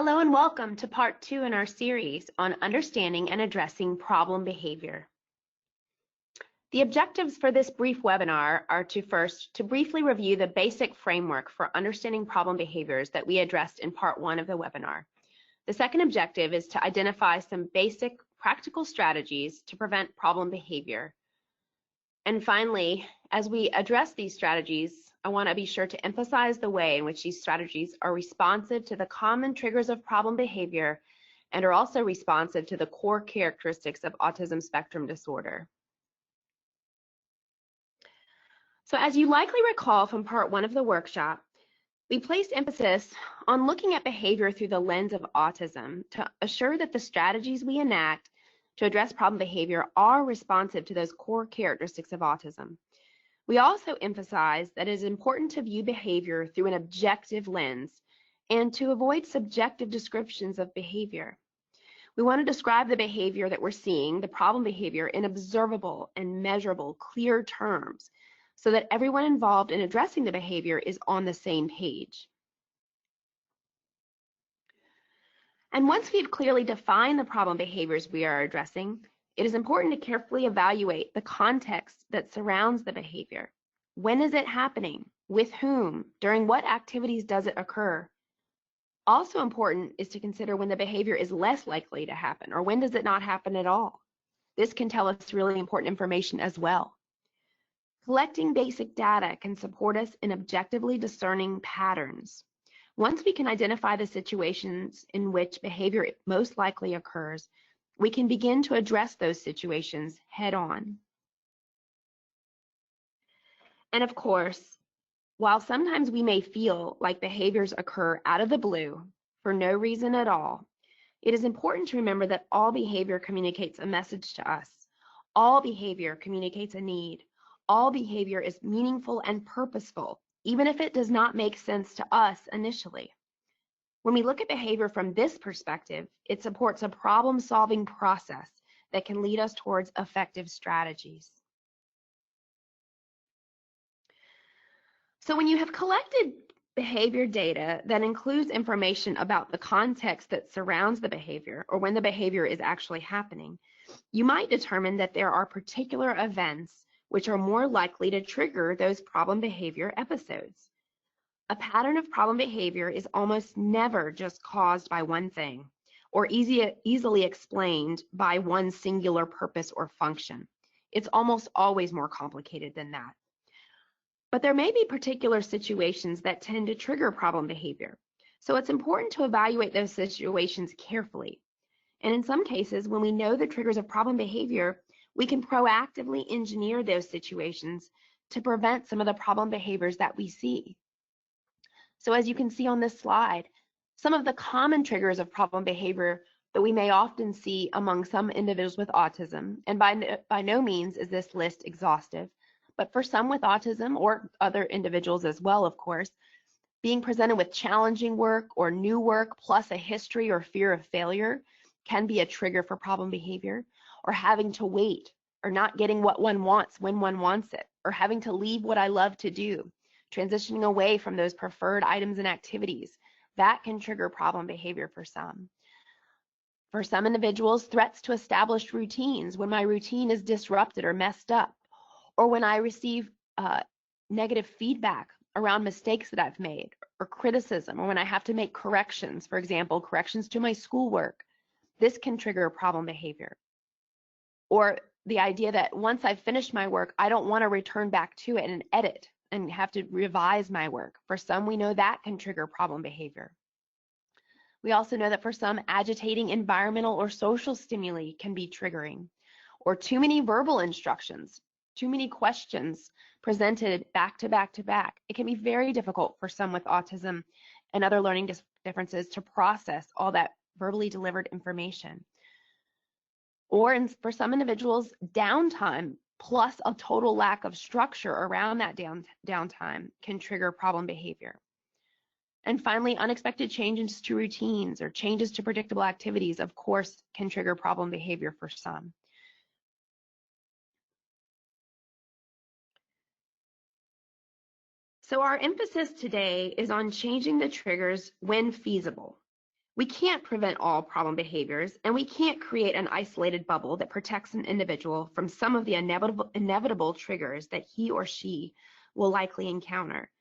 Hello and welcome to part 2 in our series on understanding and addressing problem behavior. The objectives for this brief webinar are to briefly review the basic framework for understanding problem behaviors that we addressed in part 1 of the webinar. The second objective is to identify some basic practical strategies to prevent problem behavior. And finally, as we address these strategies, I want to be sure to emphasize the way in which these strategies are responsive to the common triggers of problem behavior and are also responsive to the core characteristics of autism spectrum disorder. So as you likely recall from part 1 of the workshop, we placed emphasis on looking at behavior through the lens of autism to assure that the strategies we enact to address problem behavior are responsive to those core characteristics of autism. We also emphasize that it is important to view behavior through an objective lens and to avoid subjective descriptions of behavior. We want to describe the behavior that we're seeing, the problem behavior, in observable and measurable, clear terms so that everyone involved in addressing the behavior is on the same page. And once we've clearly defined the problem behaviors we are addressing, it is important to carefully evaluate the context that surrounds the behavior. When is it happening? With whom? During what activities does it occur? Also important is to consider when the behavior is less likely to happen, or when does it not happen at all. This can tell us really important information as well. Collecting basic data can support us in objectively discerning patterns. Once we can identify the situations in which behavior most likely occurs, we can begin to address those situations head on. And of course, while sometimes we may feel like behaviors occur out of the blue for no reason at all, it is important to remember that all behavior communicates a message to us. All behavior communicates a need. All behavior is meaningful and purposeful, even if it does not make sense to us initially. When we look at behavior from this perspective, it supports a problem-solving process that can lead us towards effective strategies. So when you have collected behavior data that includes information about the context that surrounds the behavior, or when the behavior is actually happening, you might determine that there are particular events which are more likely to trigger those problem behavior episodes. A pattern of problem behavior is almost never just caused by one thing or easily explained by one singular purpose or function. It's almost always more complicated than that. But there may be particular situations that tend to trigger problem behavior. So it's important to evaluate those situations carefully. And in some cases, when we know the triggers of problem behavior, we can proactively engineer those situations to prevent some of the problem behaviors that we see. So as you can see on this slide, some of the common triggers of problem behavior that we may often see among some individuals with autism, and by no means is this list exhaustive, but for some with autism or other individuals as well, of course, being presented with challenging work or new work plus a history or fear of failure can be a trigger for problem behavior, or having to wait, or not getting what one wants when one wants it, or having to leave what I love to do, transitioning away from those preferred items and activities. That can trigger problem behavior for some. For some individuals, threats to established routines, when my routine is disrupted or messed up, or when I receive negative feedback around mistakes that I've made, or criticism, or when I have to make corrections, for example, corrections to my schoolwork. This can trigger problem behavior. Or the idea that once I've finished my work, I don't want to return back to it and edit and have to revise my work. For some, we know that can trigger problem behavior. We also know that for some, agitating environmental or social stimuli can be triggering, or too many verbal instructions, too many questions presented back to back to back. It can be very difficult for some with autism and other learning differences to process all that verbally delivered information. Or for some individuals, downtime plus a total lack of structure around that downtime can trigger problem behavior. And finally, unexpected changes to routines or changes to predictable activities, of course, can trigger problem behavior for some. So our emphasis today is on changing the triggers when feasible. We can't prevent all problem behaviors, and we can't create an isolated bubble that protects an individual from some of the inevitable triggers that he or she will likely encounter.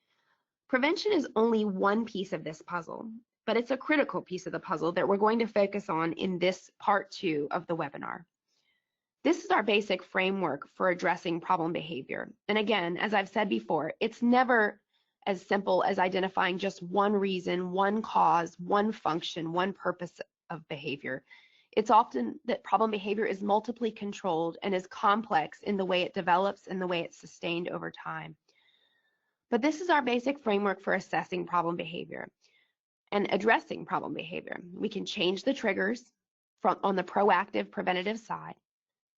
Prevention is only one piece of this puzzle, but it's a critical piece of the puzzle that we're going to focus on in this part 2 of the webinar. This is our basic framework for addressing problem behavior. And again, as I've said before, it's never as simple as identifying just one reason, one cause, one function, one purpose of behavior. It's often that problem behavior is multiply controlled and is complex in the way it develops and the way it's sustained over time. But this is our basic framework for assessing problem behavior and addressing problem behavior. We can change the triggers on the proactive preventative side.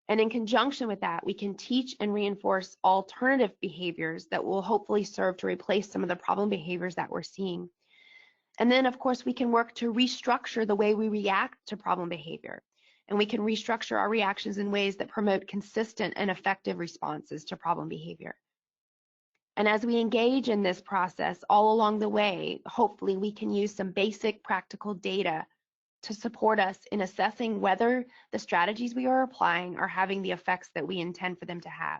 And in conjunction with that, we can teach and reinforce alternative behaviors that will hopefully serve to replace some of the problem behaviors that we're seeing. And then, of course, we can work to restructure the way we react to problem behavior. And we can restructure our reactions in ways that promote consistent and effective responses to problem behavior. And as we engage in this process all along the way, hopefully we can use some basic practical data to support us in assessing whether the strategies we are applying are having the effects that we intend for them to have.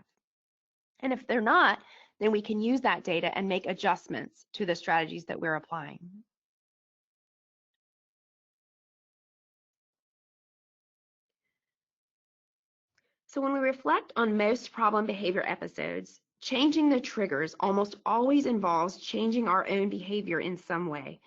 And if they're not, then we can use that data and make adjustments to the strategies that we're applying. So when we reflect on most problem behavior episodes, changing the triggers almost always involves changing our own behavior in some way.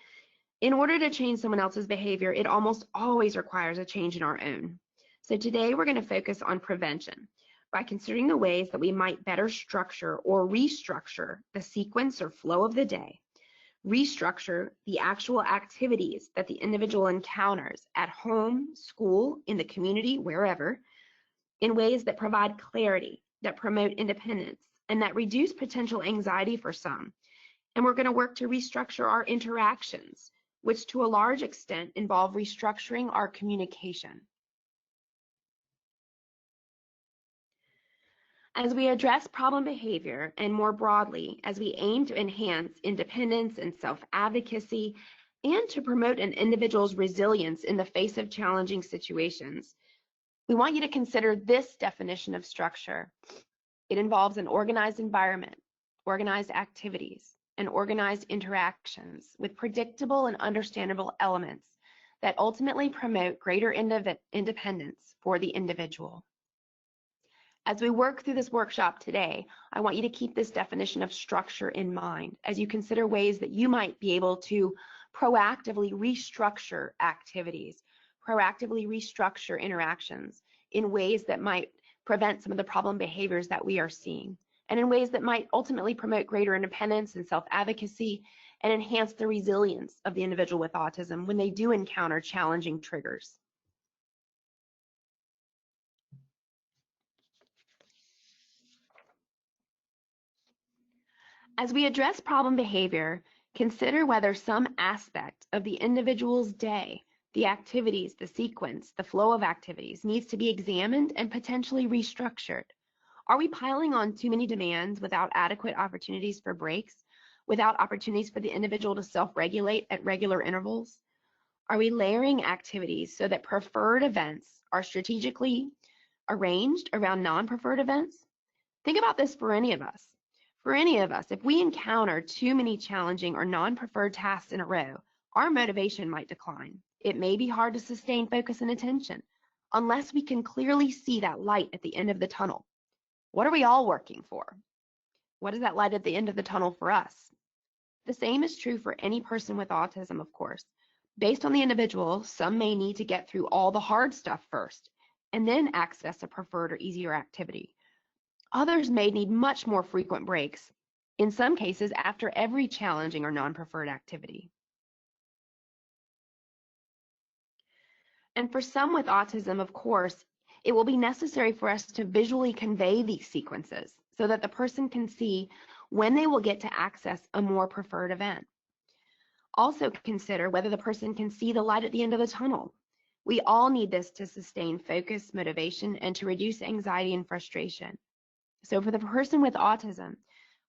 In order to change someone else's behavior, it almost always requires a change in our own. So today we're going to focus on prevention by considering the ways that we might better structure or restructure the sequence or flow of the day, restructure the actual activities that the individual encounters at home, school, in the community, wherever, in ways that provide clarity, that promote independence, and that reduce potential anxiety for some. And we're going to work to restructure our interactions, which to a large extent involve restructuring our communication. As we address problem behavior, and more broadly, as we aim to enhance independence and self-advocacy, and to promote an individual's resilience in the face of challenging situations, we want you to consider this definition of structure. It involves an organized environment, organized activities, and organized interactions with predictable and understandable elements that ultimately promote greater independence for the individual. As we work through this workshop today, I want you to keep this definition of structure in mind as you consider ways that you might be able to proactively restructure activities, proactively restructure interactions in ways that might prevent some of the problem behaviors that we are seeing, and in ways that might ultimately promote greater independence and self-advocacy and enhance the resilience of the individual with autism when they do encounter challenging triggers. As we address problem behavior, consider whether some aspect of the individual's day, the activities, the sequence, the flow of activities needs to be examined and potentially restructured. Are we piling on too many demands without adequate opportunities for breaks, without opportunities for the individual to self-regulate at regular intervals? Are we layering activities so that preferred events are strategically arranged around non-preferred events? Think about this for any of us. For any of us, if we encounter too many challenging or non-preferred tasks in a row, our motivation might decline. It may be hard to sustain focus and attention unless we can clearly see that light at the end of the tunnel. What are we all working for? What is that light at the end of the tunnel for us? The same is true for any person with autism, of course. Based on the individual, some may need to get through all the hard stuff first and then access a preferred or easier activity. Others may need much more frequent breaks, in some cases after every challenging or non-preferred activity. And for some with autism, of course, it will be necessary for us to visually convey these sequences so that the person can see when they will get to access a more preferred event. Also consider whether the person can see the light at the end of the tunnel. We all need this to sustain focus, motivation, and to reduce anxiety and frustration. So for the person with autism,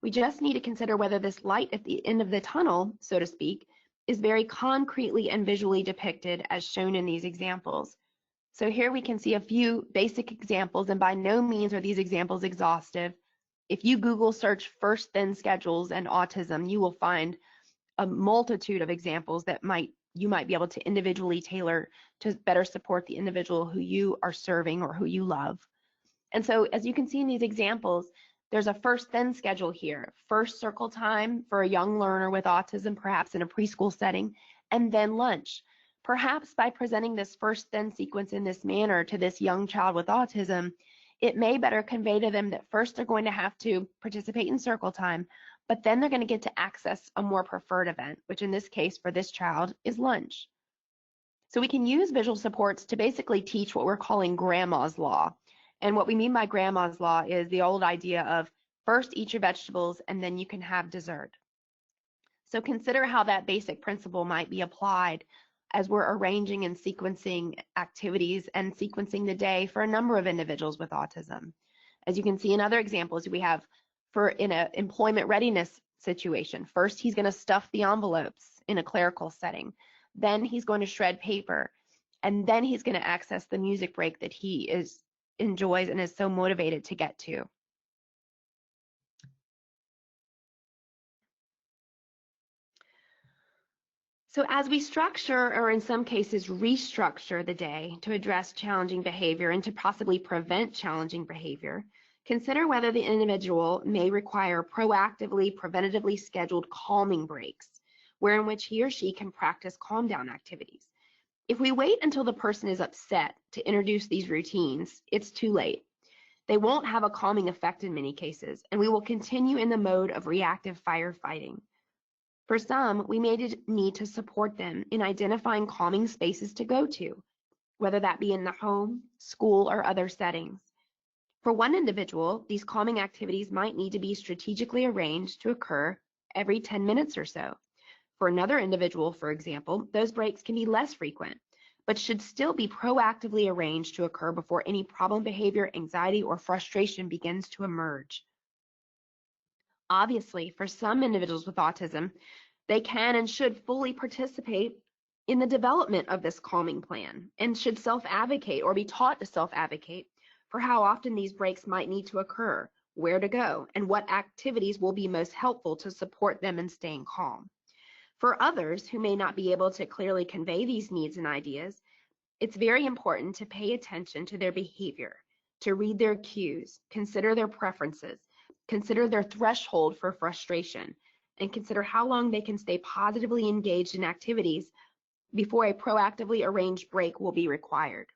we just need to consider whether this light at the end of the tunnel, so to speak, is very concretely and visually depicted as shown in these examples. So here we can see a few basic examples, and by no means are these examples exhaustive. If you Google search first then schedules and autism, you will find a multitude of examples that you might be able to individually tailor to better support the individual who you are serving or who you love. And so as you can see in these examples, there's a first then schedule here. First circle time for a young learner with autism, perhaps in a preschool setting, and then lunch. Perhaps by presenting this first then sequence in this manner to this young child with autism, it may better convey to them that first they're going to have to participate in circle time, but then they're going to get to access a more preferred event, which in this case for this child is lunch. So we can use visual supports to basically teach what we're calling grandma's law. And what we mean by grandma's law is the old idea of first eat your vegetables and then you can have dessert. So consider how that basic principle might be applied as we're arranging and sequencing activities and sequencing the day for a number of individuals with autism. As you can see in other examples, we have in an employment readiness situation, first he's going to stuff the envelopes in a clerical setting, then he's going to shred paper, and then he's going to access the music break that he enjoys and is so motivated to get to. So as we structure, or in some cases restructure the day to address challenging behavior and to possibly prevent challenging behavior, consider whether the individual may require proactively, preventatively scheduled calming breaks, where in which he or she can practice calm down activities. If we wait until the person is upset to introduce these routines, it's too late. They won't have a calming effect in many cases, and we will continue in the mode of reactive firefighting. For some, we may need to support them in identifying calming spaces to go to, whether that be in the home, school, or other settings. For one individual, these calming activities might need to be strategically arranged to occur every 10 minutes or so. For another individual, for example, those breaks can be less frequent, but should still be proactively arranged to occur before any problem behavior, anxiety, or frustration begins to emerge. Obviously, for some individuals with autism, they can and should fully participate in the development of this calming plan and should self-advocate or be taught to self-advocate for how often these breaks might need to occur, where to go, and what activities will be most helpful to support them in staying calm. For others who may not be able to clearly convey these needs and ideas, it's very important to pay attention to their behavior, to read their cues, consider their preferences, consider their threshold for frustration, and consider how long they can stay positively engaged in activities before a proactively arranged break will be required.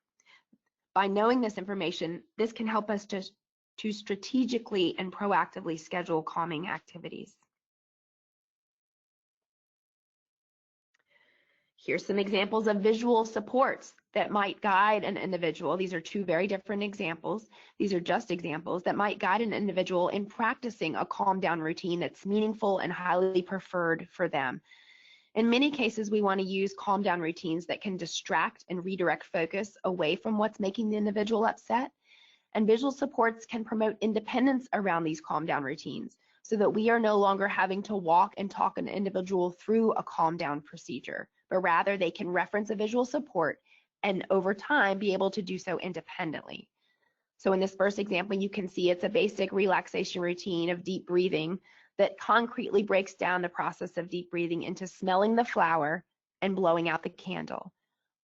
By knowing this information, this can help us to strategically and proactively schedule calming activities. Here's some examples of visual supports that might guide an individual. These are two very different examples. These are just examples that might guide an individual in practicing a calm down routine that's meaningful and highly preferred for them. In many cases, we want to use calm down routines that can distract and redirect focus away from what's making the individual upset. And visual supports can promote independence around these calm down routines so that we are no longer having to walk and talk an individual through a calm down procedure, but rather they can reference a visual support and over time be able to do so independently. So in this first example, you can see it's a basic relaxation routine of deep breathing that concretely breaks down the process of deep breathing into smelling the flower and blowing out the candle.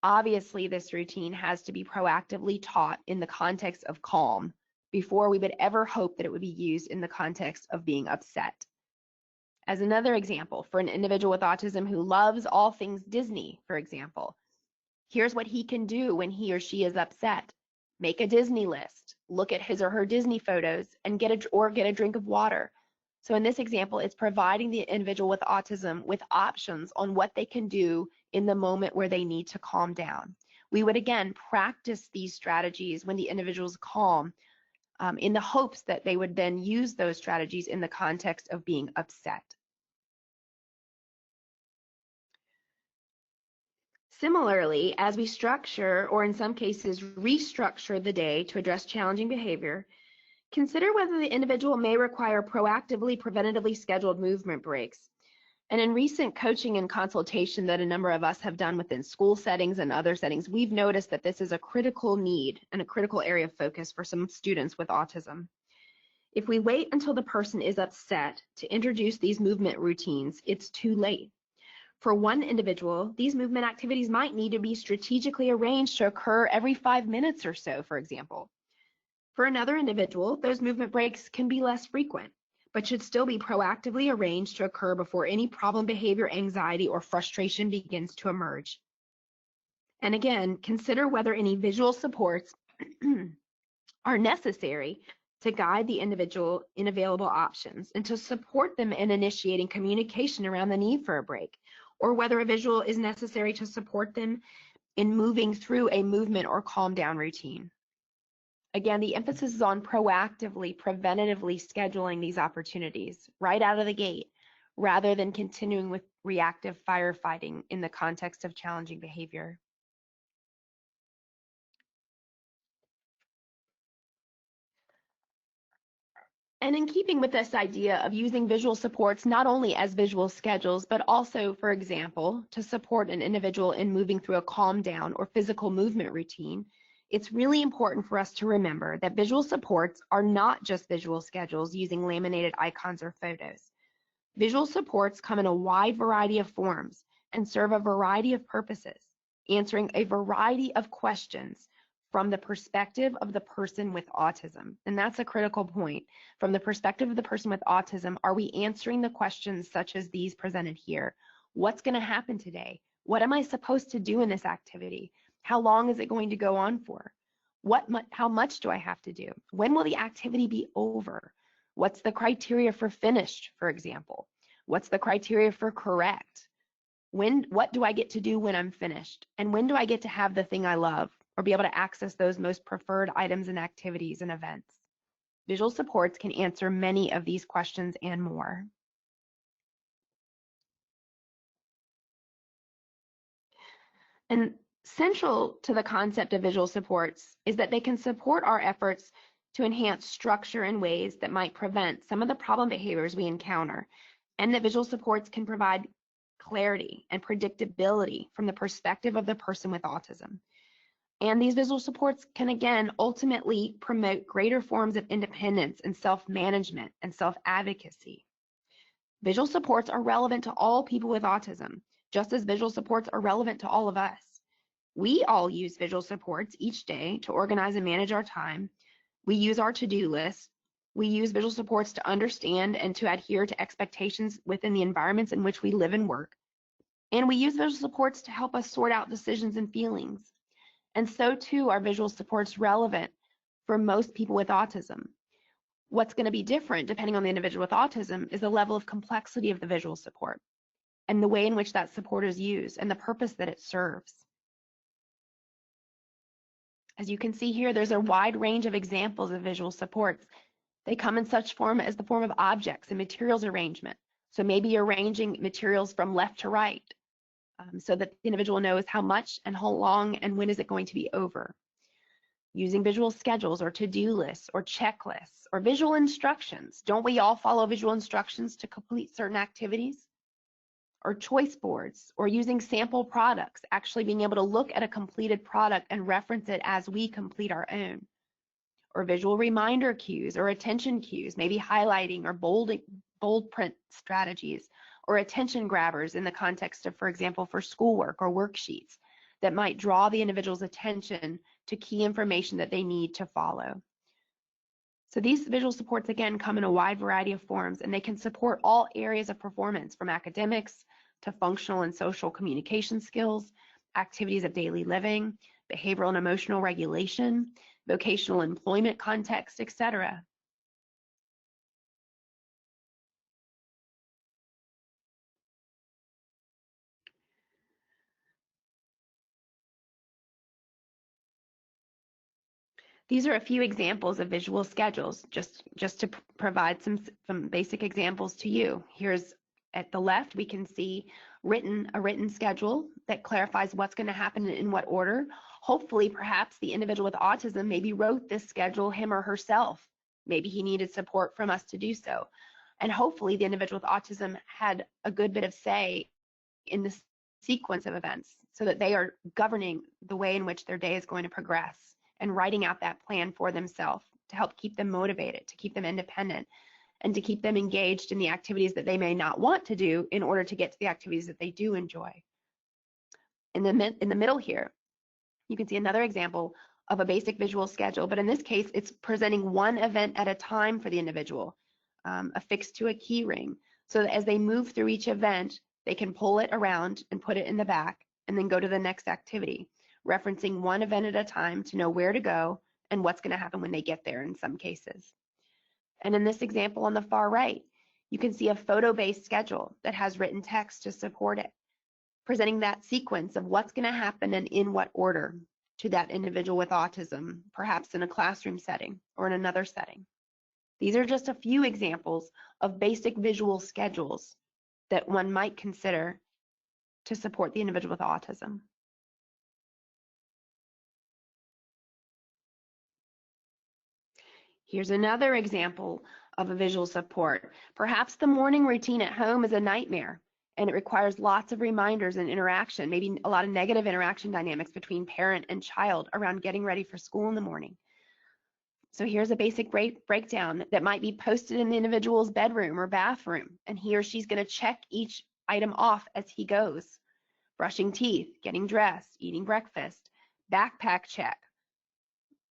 Obviously, this routine has to be proactively taught in the context of calm before we would ever hope that it would be used in the context of being upset. As another example, for an individual with autism who loves all things Disney, for example, here's what he can do when he or she is upset. Make a Disney list, look at his or her Disney photos, and get a drink of water. So in this example, it's providing the individual with autism with options on what they can do in the moment where they need to calm down. We would again practice these strategies when the individual is calm in the hopes that they would then use those strategies in the context of being upset. Similarly, as we structure, or in some cases restructure the day to address challenging behavior, consider whether the individual may require proactively, preventatively scheduled movement breaks. And in recent coaching and consultation that a number of us have done within school settings and other settings, we've noticed that this is a critical need and a critical area of focus for some students with autism. If we wait until the person is upset to introduce these movement routines, it's too late. For one individual, these movement activities might need to be strategically arranged to occur every 5 minutes or so, for example. For another individual, those movement breaks can be less frequent, but should still be proactively arranged to occur before any problem behavior, anxiety, or frustration begins to emerge. And again, consider whether any visual supports are necessary to guide the individual in available options and to support them in initiating communication around the need for a break, or whether a visual is necessary to support them in moving through a movement or calm down routine. Again, the emphasis is on proactively, preventatively scheduling these opportunities right out of the gate, rather than continuing with reactive firefighting in the context of challenging behavior. And in keeping with this idea of using visual supports not only as visual schedules, but also, for example, to support an individual in moving through a calm down or physical movement routine, it's really important for us to remember that visual supports are not just visual schedules using laminated icons or photos. Visual supports come in a wide variety of forms and serve a variety of purposes, answering a variety of questions from the perspective of the person with autism. And that's a critical point. From the perspective of the person with autism, are we answering the questions such as these presented here? What's going to happen today? What am I supposed to do in this activity? How long is it going to go on for? How much do I have to do? When will the activity be over? What's the criteria for finished, for example? What's the criteria for correct? What do I get to do when I'm finished? And when do I get to have the thing I love or be able to access those most preferred items and activities and events? Visual supports can answer many of these questions and more. And central to the concept of visual supports is that they can support our efforts to enhance structure in ways that might prevent some of the problem behaviors we encounter, and that visual supports can provide clarity and predictability from the perspective of the person with autism. And these visual supports can, again, ultimately promote greater forms of independence and self-management and self-advocacy. Visual supports are relevant to all people with autism, just as visual supports are relevant to all of us. We all use visual supports each day to organize and manage our time. We use our to-do list. We use visual supports to understand and to adhere to expectations within the environments in which we live and work. And we use visual supports to help us sort out decisions and feelings. And so too are visual supports relevant for most people with autism. What's going to be different depending on the individual with autism is the level of complexity of the visual support and the way in which that support is used and the purpose that it serves. As you can see here, there's a wide range of examples of visual supports. They come in such form as the form of objects and materials arrangement. So maybe arranging materials from left to right so that the individual knows how much and how long and when is it going to be over. Using visual schedules or to-do lists or checklists or visual instructions. Don't we all follow visual instructions to complete certain activities? Or choice boards, or using sample products, actually being able to look at a completed product and reference it as we complete our own. Or visual reminder cues or attention cues, maybe highlighting or bold print strategies, or attention grabbers in the context of, for example, for schoolwork or worksheets that might draw the individual's attention to key information that they need to follow. So these visual supports, again, come in a wide variety of forms, and they can support all areas of performance, from academics to functional and social communication skills, activities of daily living, behavioral and emotional regulation, vocational employment context, etc. These are a few examples of visual schedules, just to provide some basic examples to you. Here's at the left, we can see a written schedule that clarifies what's going to happen in what order. Hopefully, perhaps the individual with autism maybe wrote this schedule him or herself. Maybe he needed support from us to do so. And hopefully the individual with autism had a good bit of say in the sequence of events so that they are governing the way in which their day is going to progress and writing out that plan for themselves to help keep them motivated, to keep them independent, and to keep them engaged in the activities that they may not want to do in order to get to the activities that they do enjoy. In the middle here, you can see another example of a basic visual schedule, but in this case, it's presenting one event at a time for the individual, affixed to a key ring, so that as they move through each event, they can pull it around and put it in the back and then go to the next activity, referencing one event at a time to know where to go and what's going to happen when they get there in some cases. And in this example on the far right, you can see a photo-based schedule that has written text to support it, presenting that sequence of what's going to happen and in what order to that individual with autism, perhaps in a classroom setting or in another setting. These are just a few examples of basic visual schedules that one might consider to support the individual with autism. Here's another example of a visual support. Perhaps the morning routine at home is a nightmare and it requires lots of reminders and interaction, maybe a lot of negative interaction dynamics between parent and child around getting ready for school in the morning. So here's a basic breakdown that might be posted in the individual's bedroom or bathroom, and he or she's going to check each item off as he goes. Brushing teeth, getting dressed, eating breakfast, backpack check.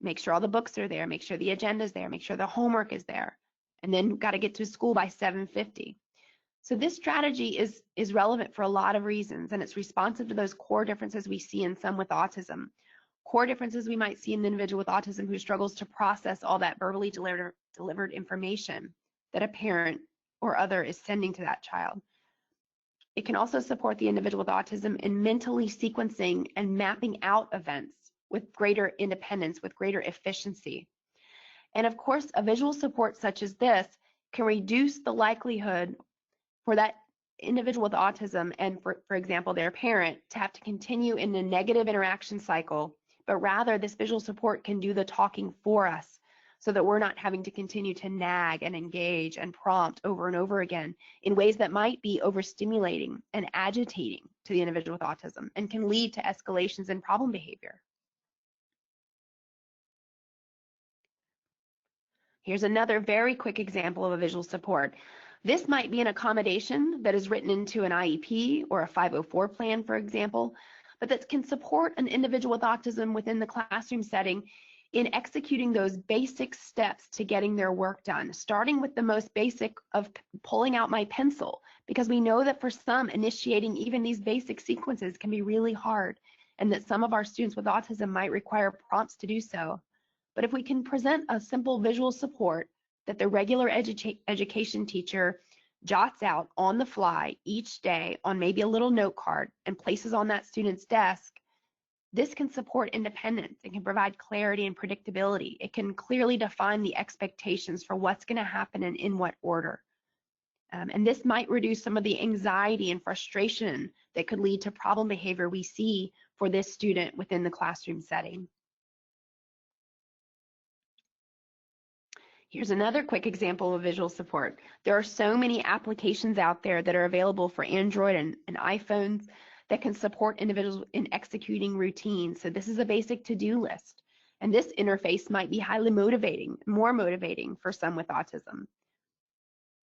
Make sure all the books are there, make sure the agenda's there, make sure the homework is there, and then got to get to school by 7:50. So this strategy is relevant for a lot of reasons, and it's responsive to those core differences we see in some with autism. Core differences we might see in the individual with autism who struggles to process all that verbally delivered information that a parent or other is sending to that child. It can also support the individual with autism in mentally sequencing and mapping out events with greater independence, with greater efficiency. And of course, a visual support such as this can reduce the likelihood for that individual with autism and, for example, their parent to have to continue in a negative interaction cycle, but rather this visual support can do the talking for us so that we're not having to continue to nag and engage and prompt over and over again in ways that might be overstimulating and agitating to the individual with autism and can lead to escalations in problem behavior. Here's another very quick example of a visual support. This might be an accommodation that is written into an IEP or a 504 plan, for example, but that can support an individual with autism within the classroom setting in executing those basic steps to getting their work done, starting with the most basic of pulling out my pencil, because we know that for some, initiating even these basic sequences can be really hard, and that some of our students with autism might require prompts to do so. But if we can present a simple visual support that the regular education teacher jots out on the fly each day on maybe a little note card and places on that student's desk, this can support independence. It can provide clarity and predictability. It can clearly define the expectations for what's going to happen and in what order. And this might reduce some of the anxiety and frustration that could lead to problem behavior we see for this student within the classroom setting. Here's another quick example of visual support. There are so many applications out there that are available for Android and iPhones that can support individuals in executing routines. So this is a basic to-do list. And this interface might be highly motivating, more motivating for some with autism.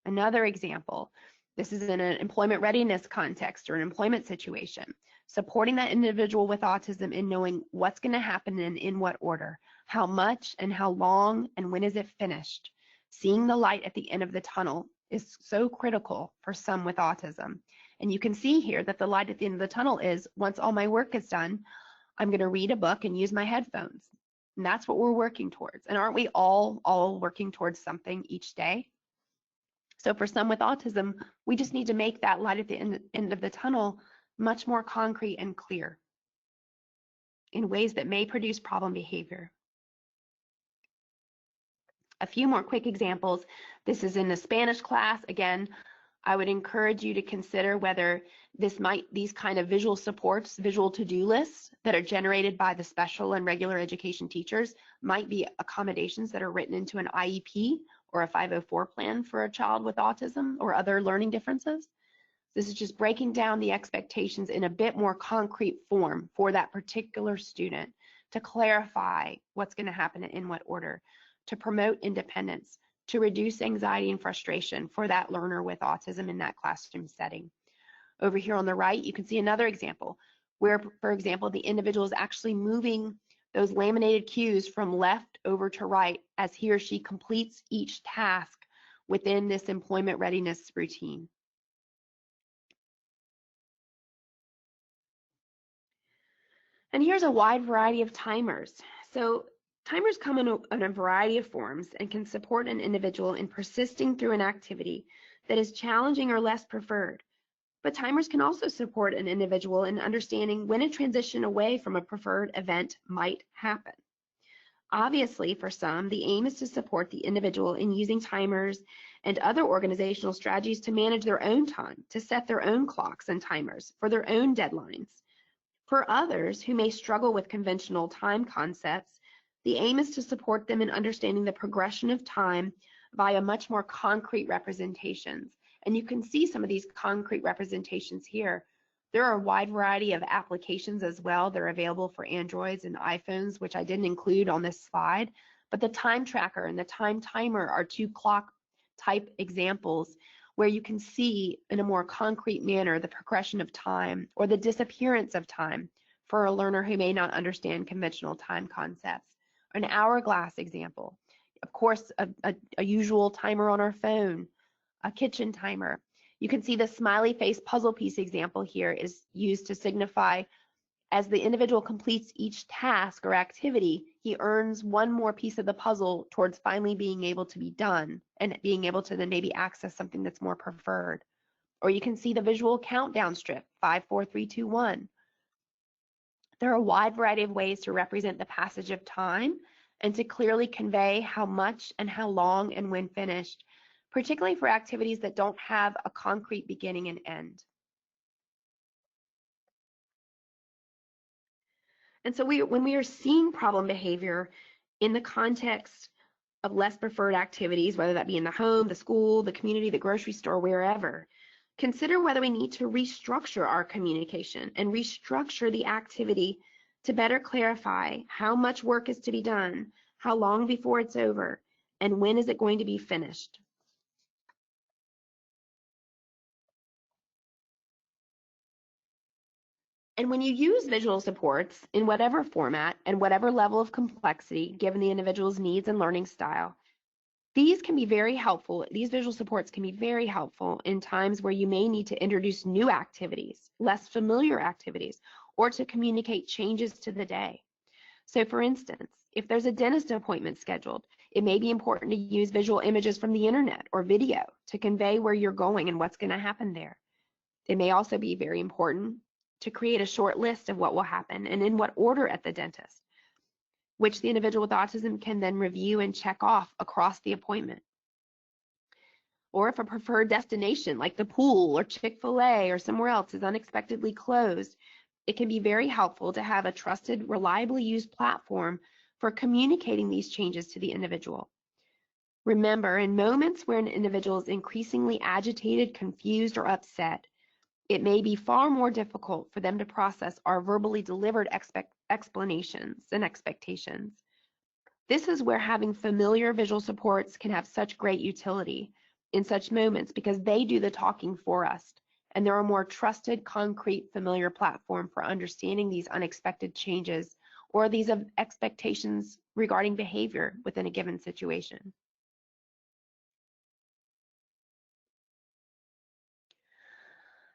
Another example, this is in an employment readiness context or an employment situation, supporting that individual with autism in knowing what's going to happen and in what order, how much and how long and when is it finished. Seeing the light at the end of the tunnel is so critical for some with autism. And you can see here that the light at the end of the tunnel is once all my work is done, I'm going to read a book and use my headphones. And that's what we're working towards. And aren't we all working towards something each day? So for some with autism, we just need to make that light at the end of the tunnel much more concrete and clear in ways that may produce problem behavior. A few more quick examples. This is in the Spanish class. Again, I would encourage you to consider whether these kind of visual supports, visual to-do lists that are generated by the special and regular education teachers might be accommodations that are written into an IEP or a 504 plan for a child with autism or other learning differences. This is just breaking down the expectations in a bit more concrete form for that particular student to clarify what's going to happen in what order, to promote independence, to reduce anxiety and frustration for that learner with autism in that classroom setting. Over here on the right, you can see another example where, for example, the individual is actually moving those laminated cues from left over to right as he or she completes each task within this employment readiness routine. And here's a wide variety of timers. So timers come in a variety of forms and can support an individual in persisting through an activity that is challenging or less preferred. But timers can also support an individual in understanding when a transition away from a preferred event might happen. Obviously, for some, the aim is to support the individual in using timers and other organizational strategies to manage their own time, to set their own clocks and timers for their own deadlines. For others who may struggle with conventional time concepts, the aim is to support them in understanding the progression of time via much more concrete representations. And you can see some of these concrete representations here. There are a wide variety of applications as well. They're available for Androids and iPhones, which I didn't include on this slide. But the time tracker and the time timer are two clock type examples where you can see in a more concrete manner the progression of time or the disappearance of time for a learner who may not understand conventional time concepts. An hourglass example, of course, a usual timer on our phone, a kitchen timer. You can see the smiley face puzzle piece example here is used to signify as the individual completes each task or activity, he earns one more piece of the puzzle towards finally being able to be done and being able to then maybe access something that's more preferred. Or you can see the visual countdown strip, 5, 4, 3, 2, 1. There are a wide variety of ways to represent the passage of time and to clearly convey how much and how long and when finished, particularly for activities that don't have a concrete beginning and end. And so when we are seeing problem behavior in the context of less preferred activities, whether that be in the home, the school, the community, the grocery store, wherever, consider whether we need to restructure our communication and restructure the activity to better clarify how much work is to be done, how long before it's over, and when is it going to be finished. And when you use visual supports in whatever format and whatever level of complexity, given the individual's needs and learning style, these can be very helpful. These visual supports can be very helpful in times where you may need to introduce new activities, less familiar activities, or to communicate changes to the day. So for instance, if there's a dentist appointment scheduled, it may be important to use visual images from the internet or video to convey where you're going and what's going to happen there. It may also be very important to create a short list of what will happen and in what order at the dentist, which the individual with autism can then review and check off across the appointment. Or if a preferred destination like the pool or Chick-fil-A or somewhere else is unexpectedly closed, it can be very helpful to have a trusted, reliably used platform for communicating these changes to the individual. Remember, in moments where an individual is increasingly agitated, confused, or upset, it may be far more difficult for them to process our verbally delivered explanations and expectations. This is where having familiar visual supports can have such great utility in such moments because they do the talking for us, and they're a more trusted, concrete, familiar platform for understanding these unexpected changes or these expectations regarding behavior within a given situation.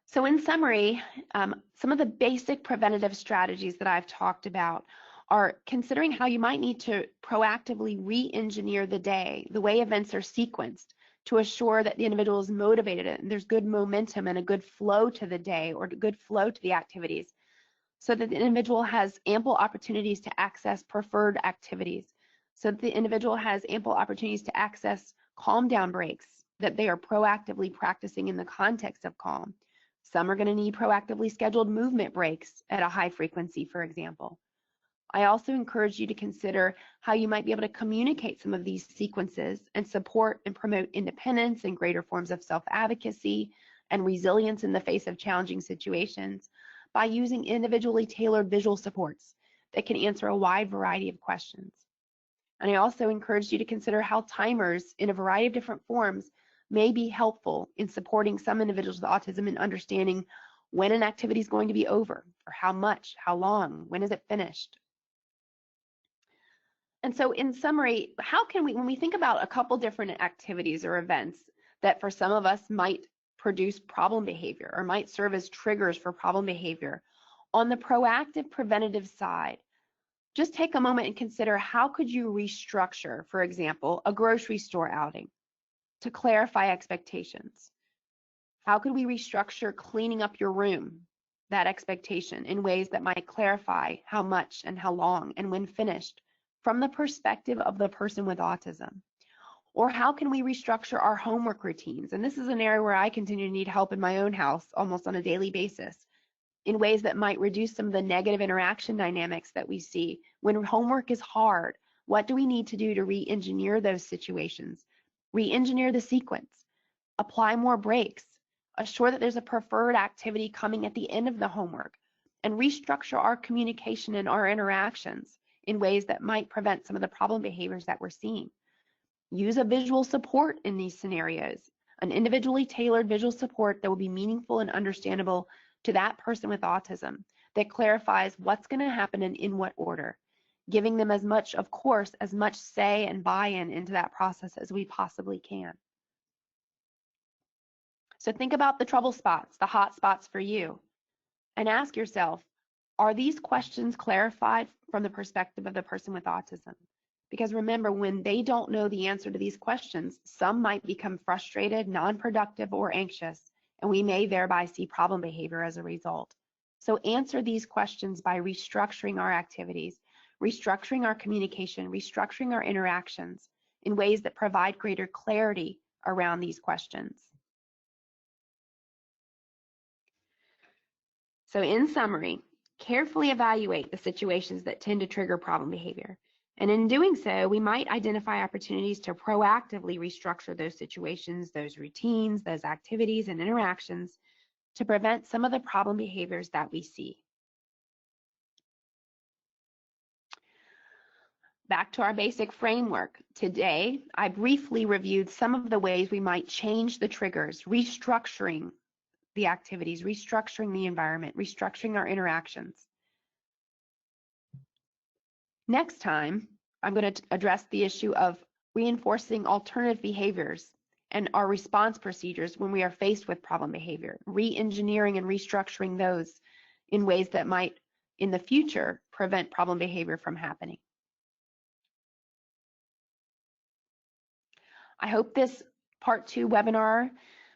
So in summary, some of the basic preventative strategies that I've talked about are considering how you might need to proactively re-engineer the day, the way events are sequenced, to assure that the individual is motivated and there's good momentum and a good flow to the day or good flow to the activities, so that the individual has ample opportunities to access preferred activities, so that the individual has ample opportunities to access calm down breaks that they are proactively practicing in the context of calm. Some are going to need proactively scheduled movement breaks at a high frequency, for example. I also encourage you to consider how you might be able to communicate some of these sequences and support and promote independence and greater forms of self-advocacy and resilience in the face of challenging situations by using individually tailored visual supports that can answer a wide variety of questions. And I also encourage you to consider how timers in a variety of different forms may be helpful in supporting some individuals with autism in understanding when an activity is going to be over, or how much, how long, when is it finished. And so in summary, how can we, when we think about a couple different activities or events that for some of us might produce problem behavior or might serve as triggers for problem behavior, on the proactive preventative side, just take a moment and consider how could you restructure, for example, a grocery store outing to clarify expectations? How could we restructure cleaning up your room, that expectation, in ways that might clarify how much and how long and when finished from the perspective of the person with autism? Or how can we restructure our homework routines? And this is an area where I continue to need help in my own house almost on a daily basis, in ways that might reduce some of the negative interaction dynamics that we see. When homework is hard, what do we need to do to re-engineer those situations? Re-engineer the sequence, apply more breaks, assure that there's a preferred activity coming at the end of the homework, and restructure our communication and our interactions in ways that might prevent some of the problem behaviors that we're seeing. Use a visual support in these scenarios, an individually tailored visual support that will be meaningful and understandable to that person with autism, that clarifies what's going to happen and in what order, giving them as much, of course, as much say and buy-in into that process as we possibly can. So think about the trouble spots, the hot spots for you, and ask yourself, are these questions clarified from the perspective of the person with autism? Because remember, when they don't know the answer to these questions, some might become frustrated, non-productive, or anxious, and we may thereby see problem behavior as a result. So answer these questions by restructuring our activities, restructuring our communication, restructuring our interactions in ways that provide greater clarity around these questions. So in summary, carefully evaluate the situations that tend to trigger problem behavior. And in doing so, we might identify opportunities to proactively restructure those situations, those routines, those activities and interactions to prevent some of the problem behaviors that we see. Back to our basic framework. Today, I briefly reviewed some of the ways we might change the triggers, restructuring the activities, restructuring the environment, restructuring our interactions. Next time, I'm going to address the issue of reinforcing alternative behaviors and our response procedures when we are faced with problem behavior, re-engineering and restructuring those in ways that might, in the future, prevent problem behavior from happening. I hope this Part 2 webinar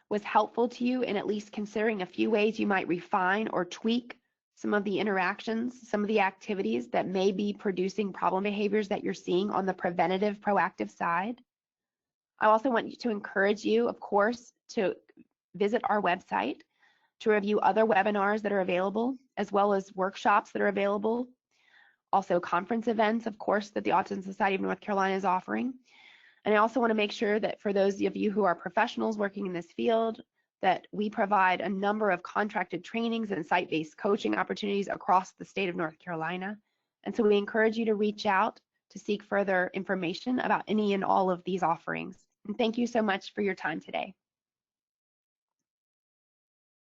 was helpful to you in at least considering a few ways you might refine or tweak some of the interactions, some of the activities that may be producing problem behaviors that you're seeing on the preventative, proactive side. I also want to encourage you, of course, to visit our website to review other webinars that are available, as well as workshops that are available, also conference events, of course, that the Autism Society of North Carolina is offering. And I also want to make sure that for those of you who are professionals working in this field, that we provide a number of contracted trainings and site-based coaching opportunities across the state of North Carolina. And so we encourage you to reach out to seek further information about any and all of these offerings. And thank you so much for your time today.